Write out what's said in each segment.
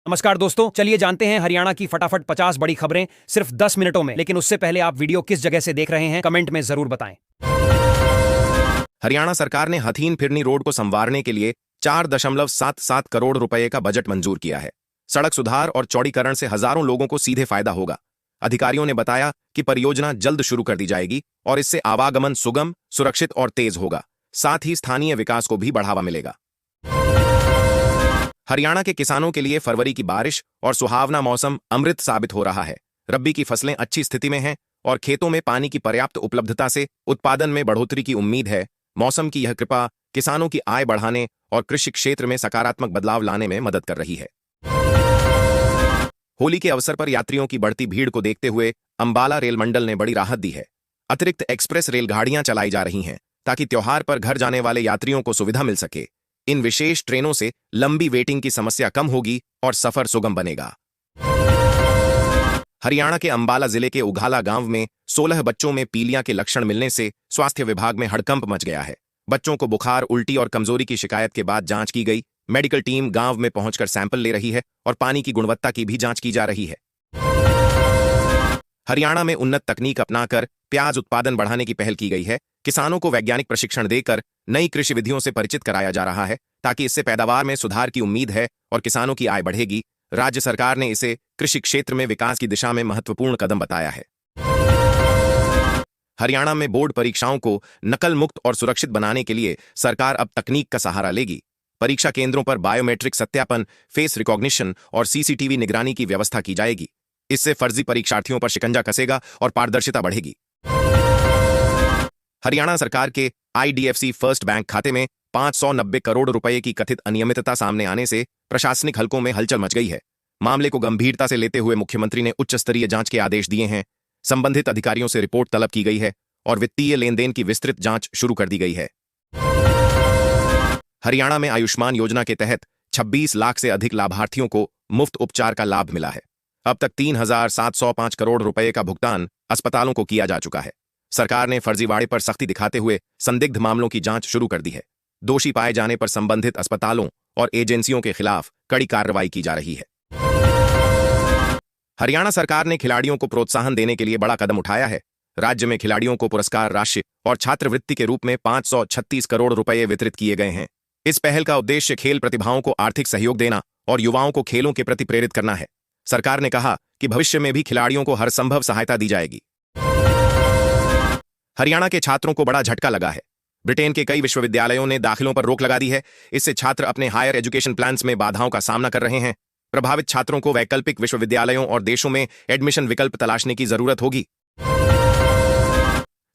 नमस्कार दोस्तों, चलिए जानते हैं हरियाणा की फटाफट 50 बड़ी खबरें सिर्फ 10 मिनटों में। लेकिन उससे पहले आप वीडियो किस जगह से देख रहे हैं कमेंट में जरूर बताएं। हरियाणा सरकार ने हथीन फिरनी रोड को संवारने के लिए 4.77 करोड़ रुपए का बजट मंजूर किया है। सड़क सुधार और चौड़ीकरण से हजारों लोगों को सीधे फायदा होगा। अधिकारियों ने बताया कि परियोजना जल्द शुरू कर दी जाएगी और इससे आवागमन सुगम, सुरक्षित और तेज होगा। साथ ही स्थानीय विकास को भी बढ़ावा मिलेगा। हरियाणा के किसानों के लिए फरवरी की बारिश और सुहावना मौसम अमृत साबित हो रहा है। रबी की फसलें अच्छी स्थिति में हैं और खेतों में पानी की पर्याप्त उपलब्धता से उत्पादन में बढ़ोतरी की उम्मीद है। मौसम की यह कृपा किसानों की आय बढ़ाने और कृषि क्षेत्र में सकारात्मक बदलाव लाने में मदद कर रही है। होली के अवसर पर यात्रियों की बढ़ती भीड़ को देखते हुए अंबाला रेल मंडल ने बड़ी राहत दी है। अतिरिक्त एक्सप्रेस रेलगाड़ियां चलाई जा रही हैं ताकि त्योहार पर घर जाने वाले यात्रियों को सुविधा मिल सके। इन विशेष ट्रेनों से लंबी वेटिंग की समस्या कम होगी और सफर सुगम बनेगा। हरियाणा के अंबाला जिले के उघाला गांव में 16 बच्चों में पीलिया के लक्षण मिलने से स्वास्थ्य विभाग में हड़कंप मच गया है। बच्चों को बुखार, उल्टी और कमजोरी की शिकायत के बाद जांच की गई। मेडिकल टीम गांव में पहुंचकर सैंपल ले रही है और पानी की गुणवत्ता की भी जांच की जा रही है। हरियाणा में उन्नत तकनीक अपनाकर प्याज उत्पादन बढ़ाने की पहल की गई है। किसानों को वैज्ञानिक प्रशिक्षण देकर नई कृषि विधियों से परिचित कराया जा रहा है ताकि इससे पैदावार में सुधार की उम्मीद है और किसानों की आय बढ़ेगी। राज्य सरकार ने इसे कृषि क्षेत्र में विकास की दिशा में महत्वपूर्ण कदम बताया है। हरियाणा में बोर्ड परीक्षाओं को नकल मुक्त और सुरक्षित बनाने के लिए सरकार अब तकनीक का सहारा लेगी। परीक्षा केंद्रों पर बायोमेट्रिक सत्यापन, फेस रिकॉग्निशन और सीसीटीवी निगरानी की व्यवस्था की जाएगी। इससे फर्जी परीक्षार्थियों पर शिकंजा कसेगा और पारदर्शिता बढ़ेगी। हरियाणा सरकार के आईडीएफसी फर्स्ट बैंक खाते में 590 करोड़ रुपए की कथित अनियमितता सामने आने से प्रशासनिक हलकों में हलचल मच गई है। मामले को गंभीरता से लेते हुए मुख्यमंत्री ने उच्च स्तरीय जांच के आदेश दिए हैं। संबंधित अधिकारियों से रिपोर्ट तलब की गई है और वित्तीय लेनदेन की विस्तृत जांच शुरू कर दी गई है। हरियाणा में आयुष्मान योजना के तहत 26 लाख से अधिक लाभार्थियों को मुफ्त उपचार का लाभ मिला है। अब तक 3,705 करोड़ रुपए का भुगतान अस्पतालों को किया जा चुका है। सरकार ने फर्जीवाड़े पर सख्ती दिखाते हुए संदिग्ध मामलों की जांच शुरू कर दी है। दोषी पाए जाने पर संबंधित अस्पतालों और एजेंसियों के खिलाफ कड़ी कार्रवाई की जा रही है। हरियाणा सरकार ने खिलाड़ियों को प्रोत्साहन देने के लिए बड़ा कदम उठाया है। राज्य में खिलाड़ियों को पुरस्कार राशि और छात्रवृत्ति के रूप में 536 करोड़ रुपए वितरित किए गए हैं। इस पहल का उद्देश्य खेल प्रतिभाओं को आर्थिक सहयोग देना और युवाओं को खेलों के प्रति प्रेरित करना है। सरकार ने कहा कि भविष्य में भी खिलाड़ियों को हर संभव सहायता दी जाएगी। हरियाणा के छात्रों को बड़ा झटका लगा है। ब्रिटेन के कई विश्वविद्यालयों ने दाखिलों पर रोक लगा दी है। इससे छात्र अपने हायर एजुकेशन प्लान्स में बाधाओं का सामना कर रहे हैं। प्रभावित छात्रों को वैकल्पिक विश्वविद्यालयों और देशों में एडमिशन विकल्प तलाशने की जरूरत होगी।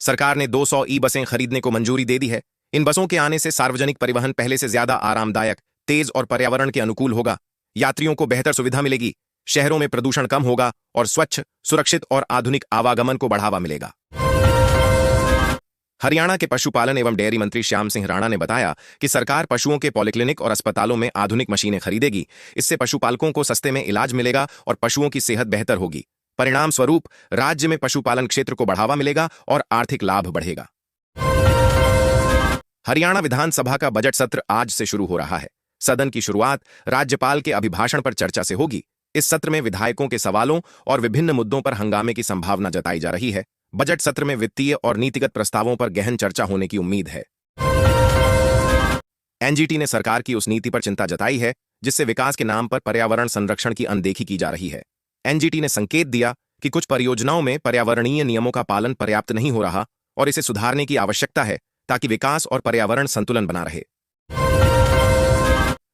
सरकार ने 200 ई बसें खरीदने को मंजूरी दे दी है। इन बसों के आने से सार्वजनिक परिवहन पहले से ज्यादा आरामदायक, तेज और पर्यावरण के अनुकूल होगा। यात्रियों को बेहतर सुविधा मिलेगी, शहरों में प्रदूषण कम होगा और स्वच्छ, सुरक्षित और आधुनिक आवागमन को बढ़ावा मिलेगा। हरियाणा के पशुपालन एवं डेयरी मंत्री श्याम सिंह राणा ने बताया कि सरकार पशुओं के पॉलीक्लिनिक और अस्पतालों में आधुनिक मशीनें खरीदेगी। इससे पशुपालकों को सस्ते में इलाज मिलेगा और पशुओं की सेहत बेहतर होगी। परिणाम स्वरूप राज्य में पशुपालन क्षेत्र को बढ़ावा मिलेगा और आर्थिक लाभ बढ़ेगा। हरियाणा विधानसभा का बजट सत्र आज से शुरू हो रहा है। सदन की शुरुआत राज्यपाल के अभिभाषण पर चर्चा से होगी। इस सत्र में विधायकों के सवालों और विभिन्न मुद्दों पर हंगामे की संभावना जताई जा रही है। बजट सत्र में वित्तीय और नीतिगत प्रस्तावों पर गहन चर्चा होने की उम्मीद है। एनजीटी ने सरकार की उस नीति पर चिंता जताई है जिससे विकास के नाम पर पर्यावरण संरक्षण की अनदेखी की जा रही है। एनजीटी ने संकेत दिया कि कुछ परियोजनाओं में पर्यावरणीय नियमों का पालन पर्याप्त नहीं हो रहा और इसे सुधारने की आवश्यकता है ताकि विकास और पर्यावरण संतुलन बना रहे।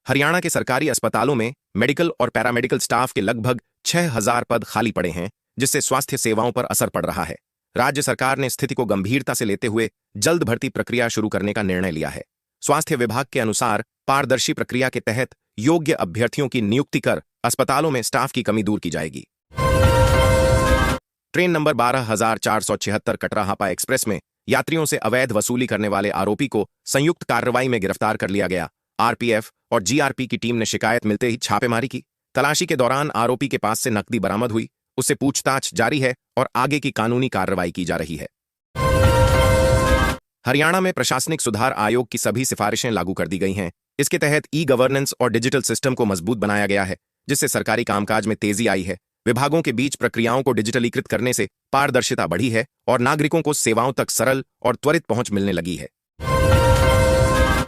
हरियाणा के सरकारी अस्पतालों में मेडिकल और पैरामेडिकल स्टाफ के लगभग 6,000 पद खाली पड़े हैं, जिससे स्वास्थ्य सेवाओं पर असर पड़ रहा है। राज्य सरकार ने स्थिति को गंभीरता से लेते हुए जल्द भर्ती प्रक्रिया शुरू करने का निर्णय लिया है। स्वास्थ्य विभाग के अनुसार पारदर्शी प्रक्रिया के तहत योग्य अभ्यर्थियों की नियुक्ति कर अस्पतालों में स्टाफ की कमी दूर की जाएगी। ट्रेन नंबर 12,476 कटरा हापा एक्सप्रेस में यात्रियों से अवैध वसूली करने वाले आरोपी को संयुक्त कार्रवाई में गिरफ्तार कर लिया गया। आरपीएफ और जीआरपी की टीम ने शिकायत मिलते ही छापेमारी की। तलाशी के दौरान आरोपी के पास से नकदी बरामद हुई। उससे पूछताछ जारी है और आगे की कानूनी कार्रवाई की जा रही है। हरियाणा में प्रशासनिक सुधार आयोग की सभी सिफारिशें लागू कर दी गई हैं। इसके तहत ई गवर्नेंस और डिजिटल सिस्टम को मजबूत बनाया गया है, जिससे सरकारी कामकाज में तेजी आई है। विभागों के बीच प्रक्रियाओं को डिजिटलीकृत करने से पारदर्शिता बढ़ी है और नागरिकों को सेवाओं तक सरल और त्वरित पहुंच मिलने लगी है।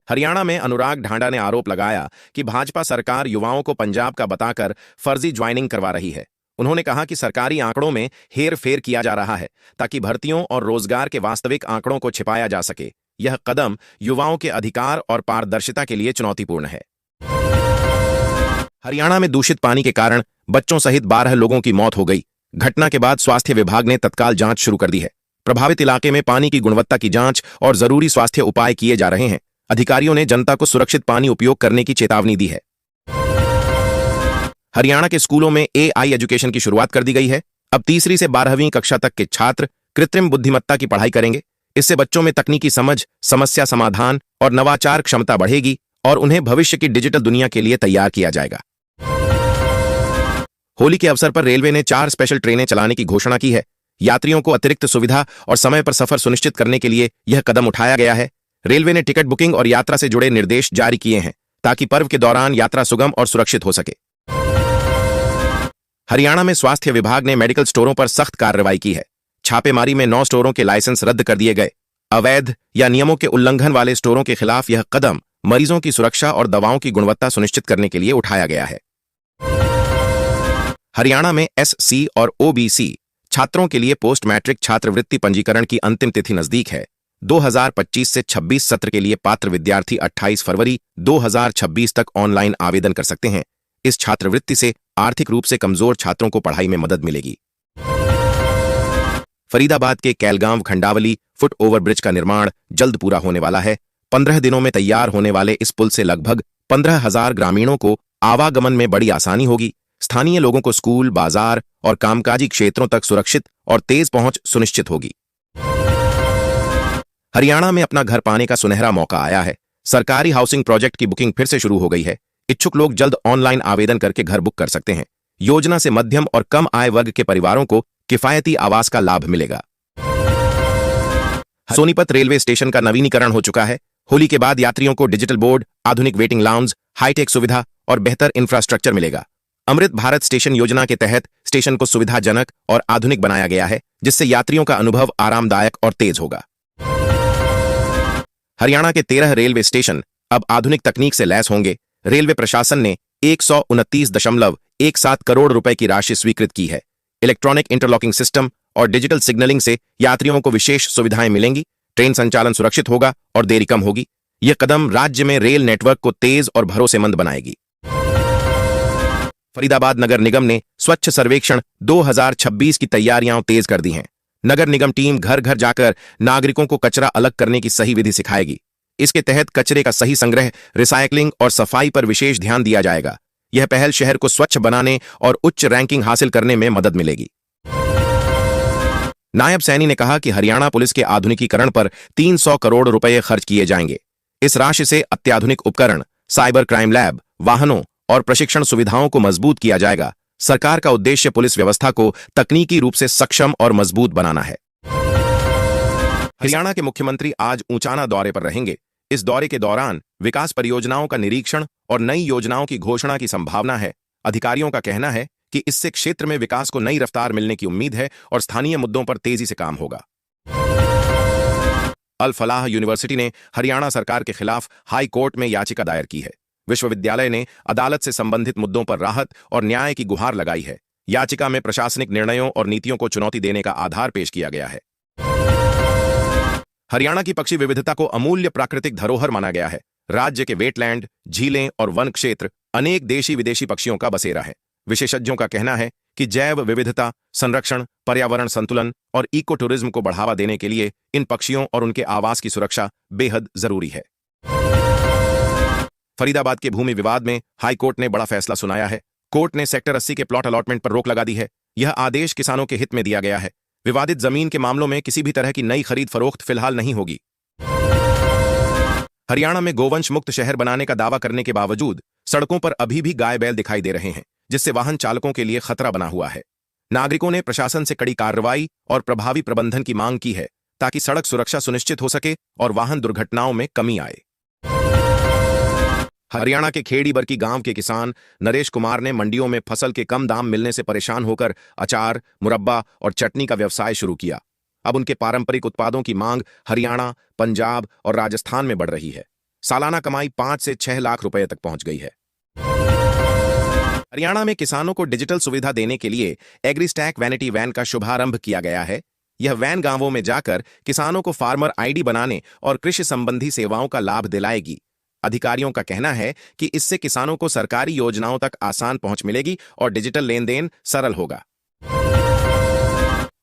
हरियाणा में अनुराग ढांडा ने आरोप लगाया कि भाजपा सरकार युवाओं को पंजाब का बताकर फर्जी ज्वाइनिंग करवा रही है। उन्होंने कहा कि सरकारी आंकड़ों में हेर-फेर किया जा रहा है ताकि भर्तियों और रोजगार के वास्तविक आंकड़ों को छिपाया जा सके। यह कदम युवाओं के अधिकार और पारदर्शिता के लिए चुनौतीपूर्ण है। हरियाणा में दूषित पानी के कारण बच्चों सहित 12 लोगों की मौत हो गई। घटना के बाद स्वास्थ्य विभाग ने तत्काल जांच शुरू कर दी है। प्रभावित इलाके में पानी की गुणवत्ता की जांच और जरूरी स्वास्थ्य उपाय किए जा रहे हैं। अधिकारियों ने जनता को सुरक्षित पानी उपयोग करने की चेतावनी दी है। हरियाणा के स्कूलों में AI एजुकेशन की शुरुआत कर दी गई है। अब तीसरी से 12वीं कक्षा तक के छात्र कृत्रिम बुद्धिमत्ता की पढ़ाई करेंगे। इससे बच्चों में तकनीकी समझ, समस्या समाधान और नवाचार क्षमता बढ़ेगी और उन्हें भविष्य की डिजिटल दुनिया के लिए तैयार किया जाएगा। होली के अवसर पर रेलवे ने 4 स्पेशल ट्रेनें चलाने की घोषणा की है। यात्रियों को अतिरिक्त सुविधा और समय पर सफर सुनिश्चित करने के लिए यह कदम उठाया गया है। रेलवे ने टिकट बुकिंग और यात्रा से जुड़े निर्देश जारी किए हैं ताकि पर्व के दौरान यात्रा सुगम और सुरक्षित हो सके। हरियाणा में स्वास्थ्य विभाग ने मेडिकल स्टोरों पर सख्त कार्रवाई की है। छापेमारी में 9 स्टोरों के लाइसेंस रद्द कर दिए गए। अवैध या नियमों के उल्लंघन वाले स्टोरों के खिलाफ यह कदम मरीजों की सुरक्षा और दवाओं की गुणवत्ता सुनिश्चित करने के लिए उठाया गया है। हरियाणा में SC और OBC छात्रों के लिए पोस्ट मैट्रिक छात्रवृत्ति पंजीकरण की अंतिम तिथि नजदीक है। 2025 से 26 सत्र के लिए पात्र विद्यार्थी 28 फरवरी 2026 तक ऑनलाइन आवेदन कर सकते हैं। इस छात्रवृत्ति से आर्थिक रूप से कमजोर छात्रों को पढ़ाई में मदद मिलेगी। फरीदाबाद के कैलगांव खंडावली फुट ओवर ब्रिज का निर्माण जल्द पूरा होने वाला है। 15 दिनों में तैयार होने वाले इस पुल से लगभग 15,000 ग्रामीणों को आवागमन में बड़ी आसानी होगी। स्थानीय लोगों को स्कूल, बाजार और कामकाजी क्षेत्रों तक सुरक्षित और तेज पहुंच सुनिश्चित होगी। हरियाणा में अपना घर पाने का सुनहरा मौका आया है। सरकारी हाउसिंग प्रोजेक्ट की बुकिंग फिर से शुरू हो गई है। इच्छुक लोग जल्द ऑनलाइन आवेदन करके घर बुक कर सकते हैं। योजना से मध्यम और कम आय वर्ग के परिवारों को किफायती आवास का लाभ मिलेगा। सोनीपत रेलवे स्टेशन का नवीनीकरण हो चुका है। होली के बाद यात्रियों को डिजिटल बोर्ड, आधुनिक वेटिंग लाउंज, हाईटेक सुविधा और बेहतर इंफ्रास्ट्रक्चर मिलेगा। अमृत भारत स्टेशन योजना के तहत स्टेशन को सुविधाजनक और आधुनिक बनाया गया है, जिससे यात्रियों का अनुभव आरामदायक और तेज होगा। हरियाणा के 13 रेलवे स्टेशन अब आधुनिक तकनीक से लैस होंगे। रेलवे प्रशासन ने 129.17 करोड़ रुपए की राशि स्वीकृत की है। इलेक्ट्रॉनिक इंटरलॉकिंग सिस्टम और डिजिटल सिग्नलिंग से यात्रियों को विशेष सुविधाएं मिलेंगी। ट्रेन संचालन सुरक्षित होगा और देरी कम होगी। यह कदम राज्य में रेल नेटवर्क को तेज और भरोसेमंद बनाएगी। फरीदाबाद नगर निगम ने स्वच्छ सर्वेक्षण 2026 की तैयारियां तेज कर दी हैं। नगर निगम टीम घर घर जाकर नागरिकों को कचरा अलग करने की सही विधि सिखाएगी। इसके तहत कचरे का सही संग्रह, रिसाइकलिंग और सफाई पर विशेष ध्यान दिया जाएगा। यह पहल शहर को स्वच्छ बनाने और उच्च रैंकिंग हासिल करने में मदद मिलेगी। नायब सैनी ने कहा कि हरियाणा पुलिस के आधुनिकीकरण पर 300 करोड़ रुपए खर्च किए जाएंगे। इस राशि से अत्याधुनिक उपकरण, साइबर क्राइम लैब, वाहनों और प्रशिक्षण सुविधाओं को मजबूत किया जाएगा। सरकार का उद्देश्य पुलिस व्यवस्था को तकनीकी रूप से सक्षम और मजबूत बनाना है। हरियाणा के मुख्यमंत्री आज ऊंचाना दौरे पर रहेंगे। इस दौरे के दौरान विकास परियोजनाओं का निरीक्षण और नई योजनाओं की घोषणा की संभावना है। अधिकारियों का कहना है कि इससे क्षेत्र में विकास को नई रफ्तार मिलने की उम्मीद है और स्थानीय मुद्दों पर तेजी से काम होगा। अल फलाह यूनिवर्सिटी ने हरियाणा सरकार के खिलाफ हाई कोर्ट में याचिका दायर की है। विश्वविद्यालय ने अदालत से संबंधित मुद्दों पर राहत और न्याय की गुहार लगाई है। याचिका में प्रशासनिक निर्णयों और नीतियों को चुनौती देने का आधार पेश किया गया है। हरियाणा की पक्षी विविधता को अमूल्य प्राकृतिक धरोहर माना गया है। राज्य के वेटलैंड, झीलें और वन क्षेत्र अनेक देशी विदेशी पक्षियों का बसेरा है। विशेषज्ञों का कहना है कि जैव विविधता संरक्षण, पर्यावरण संतुलन और इको टूरिज्म को बढ़ावा देने के लिए इन पक्षियों और उनके आवास की सुरक्षा बेहद जरूरी है। फरीदाबाद के भूमि विवाद में हाईकोर्ट ने बड़ा फैसला सुनाया है। कोर्ट ने सेक्टर 80 के प्लॉट अलॉटमेंट पर रोक लगा दी है। यह आदेश किसानों के हित में दिया गया है। विवादित जमीन के मामलों में किसी भी तरह की नई खरीद फरोख्त फिलहाल नहीं होगी। हरियाणा में गोवंश मुक्त शहर बनाने का दावा करने के बावजूद सड़कों पर अभी भी गाय बैल दिखाई दे रहे हैं, जिससे वाहन चालकों के लिए खतरा बना हुआ है। नागरिकों ने प्रशासन से कड़ी कार्रवाई और प्रभावी प्रबंधन की मांग की है ताकि सड़क सुरक्षा सुनिश्चित हो सके और वाहन दुर्घटनाओं में कमी आए। हरियाणा के खेड़ी बरकी गांव के किसान नरेश कुमार ने मंडियों में फसल के कम दाम मिलने से परेशान होकर अचार, मुरब्बा और चटनी का व्यवसाय शुरू किया। अब उनके पारंपरिक उत्पादों की मांग हरियाणा, पंजाब और राजस्थान में बढ़ रही है। सालाना कमाई 5 से 6 लाख रुपए तक पहुंच गई है। हरियाणा में किसानों को डिजिटल सुविधा देने के लिए एग्रीस्टैक वैनिटी वैन का शुभारंभ किया गया है। यह वैन गांवों में जाकर किसानों को फार्मर आईडी बनाने और कृषि संबंधी सेवाओं का लाभ दिलाएगी। अधिकारियों का कहना है कि इससे किसानों को सरकारी योजनाओं तक आसान पहुंच मिलेगी और डिजिटल लेन देन सरल होगा।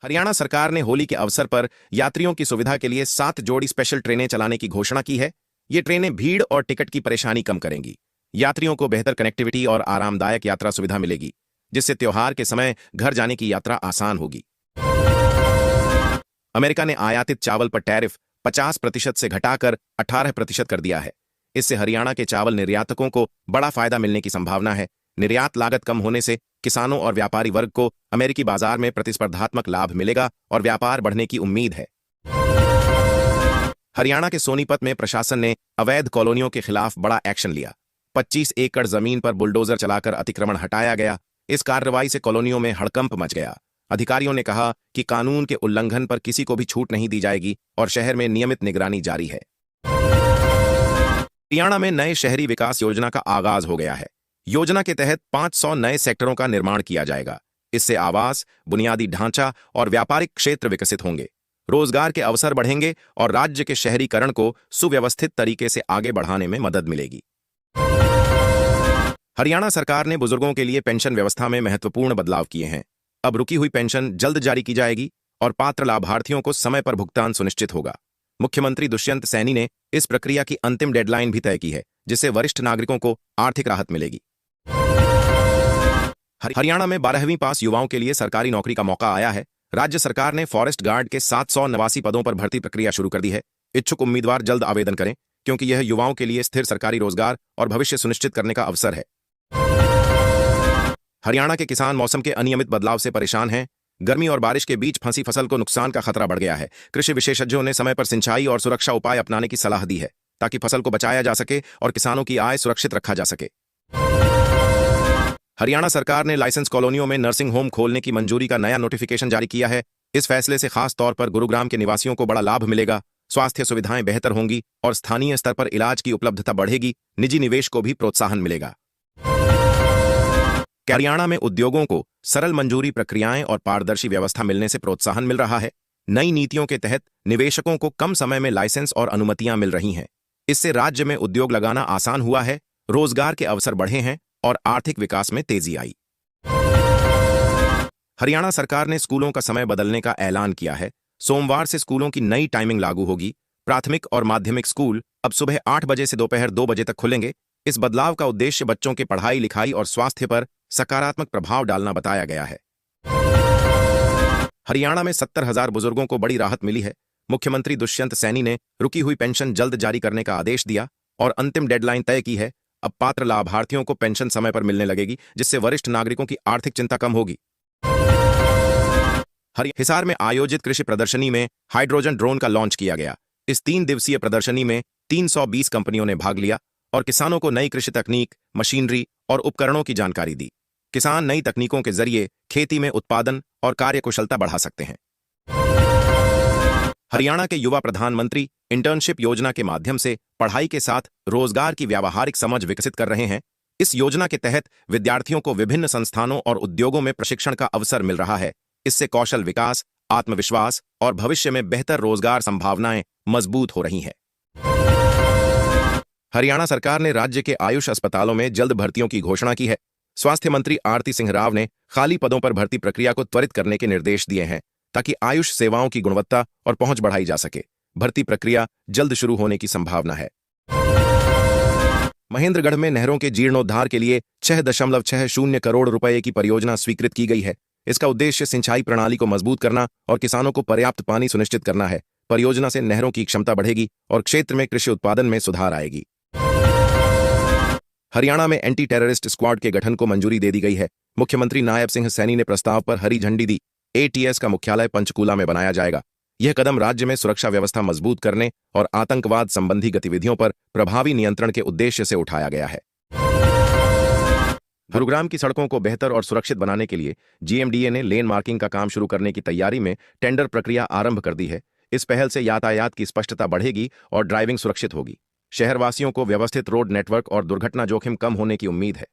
हरियाणा सरकार ने होली के अवसर पर यात्रियों की सुविधा के लिए 7 जोड़ी स्पेशल ट्रेनें चलाने की घोषणा की है। ये ट्रेनें भीड़ और टिकट की परेशानी कम करेंगी। यात्रियों को बेहतर कनेक्टिविटी और आरामदायक यात्रा सुविधा मिलेगी, जिससे त्योहार के समय घर जाने की यात्रा आसान होगी। अमेरिका ने आयातित चावल पर टैरिफ 50% से घटाकर 18% कर दिया है। इससे हरियाणा के चावल निर्यातकों को बड़ा फायदा मिलने की संभावना है। निर्यात लागत कम होने से किसानों और व्यापारी वर्ग को अमेरिकी बाजार में प्रतिस्पर्धात्मक लाभ मिलेगा और व्यापार बढ़ने की उम्मीद है। हरियाणा के सोनीपत में प्रशासन ने अवैध कॉलोनियों के खिलाफ बड़ा एक्शन लिया। 25 एकड़ जमीन पर बुलडोजर चलाकर अतिक्रमण हटाया गया। इस कार्रवाई से कॉलोनियों में हड़कंप मच गया। अधिकारियों ने कहा कि कानून के उल्लंघन पर किसी को भी छूट नहीं दी जाएगी और शहर में नियमित निगरानी जारी है। हरियाणा में नए शहरी विकास योजना का आगाज हो गया है। योजना के तहत 500 नए सेक्टरों का निर्माण किया जाएगा। इससे आवास, बुनियादी ढांचा और व्यापारिक क्षेत्र विकसित होंगे, रोजगार के अवसर बढ़ेंगे और राज्य के शहरीकरण को सुव्यवस्थित तरीके से आगे बढ़ाने में मदद मिलेगी। हरियाणा सरकार ने बुजुर्गों के लिए पेंशन व्यवस्था में महत्वपूर्ण बदलाव किए हैं। अब रुकी हुई पेंशन जल्द जारी की जाएगी और पात्र लाभार्थियों को समय पर भुगतान सुनिश्चित होगा। मुख्यमंत्री दुष्यंत सैनी ने इस प्रक्रिया की अंतिम डेडलाइन भी तय की है, जिससे वरिष्ठ नागरिकों को आर्थिक राहत मिलेगी। हरियाणा में 12वीं पास युवाओं के लिए सरकारी नौकरी का मौका आया है। राज्य सरकार ने फॉरेस्ट गार्ड के 789 पदों पर भर्ती प्रक्रिया शुरू कर दी है। इच्छुक उम्मीदवार जल्द आवेदन करें, क्योंकि यह युवाओं के लिए स्थिर सरकारी रोजगार और भविष्य सुनिश्चित करने का अवसर है। हरियाणा के किसान मौसम के अनियमित बदलाव से परेशान हैं। गर्मी और बारिश के बीच फंसी फसल को नुकसान का खतरा बढ़ गया है। कृषि विशेषज्ञों ने समय पर सिंचाई और सुरक्षा उपाय अपनाने की सलाह दी है, ताकि फसल को बचाया जा सके और किसानों की आय सुरक्षित रखा जा सके। हरियाणा सरकार ने लाइसेंस कॉलोनियों में नर्सिंग होम खोलने की मंजूरी का नया नोटिफिकेशन जारी किया है। इस फैसले से खास तौर पर गुरुग्राम के निवासियों को बड़ा लाभ मिलेगा। स्वास्थ्य सुविधाएं बेहतर होंगी और स्थानीय स्तर पर इलाज की उपलब्धता बढ़ेगी। निजी निवेश को भी प्रोत्साहन मिलेगा। हरियाणा में उद्योगों को सरल मंजूरी प्रक्रियाएं और पारदर्शी व्यवस्था मिलने से प्रोत्साहन मिल रहा है। नई नीतियों के तहत निवेशकों को कम समय में लाइसेंस और अनुमतियां मिल रही हैं। इससे राज्य में उद्योग लगाना आसान हुआ है, रोजगार के अवसर बढ़े हैं और आर्थिक विकास में तेजी आई। हरियाणा सरकार ने स्कूलों का समय बदलने का ऐलान किया है। सोमवार से स्कूलों की नई टाइमिंग लागू होगी। प्राथमिक और माध्यमिक स्कूल अब सुबह 8 बजे से दोपहर 2 बजे तक खुलेंगे। इस बदलाव का उद्देश्य बच्चों के पढ़ाई लिखाई और स्वास्थ्य पर सकारात्मक प्रभाव डालना बताया गया है। हरियाणा में 70,000 बुजुर्गों को बड़ी राहत मिली है। मुख्यमंत्री दुष्यंत सैनी ने रुकी हुई पेंशन जल्द जारी करने का आदेश दिया और अंतिम डेडलाइन तय की है। अब पात्र लाभार्थियों को पेंशन समय पर मिलने लगेगी, जिससे वरिष्ठ नागरिकों की आर्थिक चिंता कम होगी। हिसार में आयोजित कृषि प्रदर्शनी में हाइड्रोजन ड्रोन का लॉन्च किया गया। इस 3 दिवसीय प्रदर्शनी में 320 कंपनियों ने भाग लिया और किसानों को नई कृषि तकनीक, मशीनरी और उपकरणों की जानकारी दी। किसान नई तकनीकों के जरिए खेती में उत्पादन और कार्यकुशलता बढ़ा सकते हैं। हरियाणा के युवा प्रधानमंत्री इंटर्नशिप योजना के माध्यम से पढ़ाई के साथ रोजगार की व्यावहारिक समझ विकसित कर रहे हैं। इस योजना के तहत विद्यार्थियों को विभिन्न संस्थानों और उद्योगों में प्रशिक्षण का अवसर मिल रहा है। इससे कौशल विकास, आत्मविश्वास और भविष्य में बेहतर रोजगार संभावनाएं मजबूत हो रही हैं। हरियाणा सरकार ने राज्य के आयुष अस्पतालों में जल्द भर्तियों की घोषणा की है। स्वास्थ्य मंत्री आरती सिंह राव ने खाली पदों पर भर्ती प्रक्रिया को त्वरित करने के निर्देश दिए हैं, ताकि आयुष सेवाओं की गुणवत्ता और पहुंच बढ़ाई जा सके। भर्ती प्रक्रिया जल्द शुरू होने की संभावना है। महेंद्रगढ़ में नहरों के जीर्णोद्धार के लिए 6.60 करोड़ रुपए की परियोजना स्वीकृत की गई है। इसका उद्देश्य सिंचाई प्रणाली को मजबूत करना और किसानों को पर्याप्त पानी सुनिश्चित करना है। परियोजना से नहरों की क्षमता बढ़ेगी और क्षेत्र में कृषि उत्पादन में सुधार आएगी। हरियाणा में एंटी टेररिस्ट स्क्वाड के गठन को मंजूरी दे दी गई है। मुख्यमंत्री नायब सिंह सैनी ने प्रस्ताव पर हरी झंडी दी। एटीएस का मुख्यालय पंचकूला में बनाया जाएगा। यह कदम राज्य में सुरक्षा व्यवस्था मजबूत करने और आतंकवाद संबंधी गतिविधियों पर प्रभावी नियंत्रण के उद्देश्य से उठाया गया है। गुरुग्राम की सड़कों को बेहतर और सुरक्षित बनाने के लिए जीएमडीए ने लेन मार्किंग का काम शुरू करने की तैयारी में टेंडर प्रक्रिया आरंभ कर दी है। इस पहल से यातायात की स्पष्टता बढ़ेगी और ड्राइविंग सुरक्षित होगी। शहरवासियों को व्यवस्थित रोड नेटवर्क और दुर्घटना जोखिम कम होने की उम्मीद है।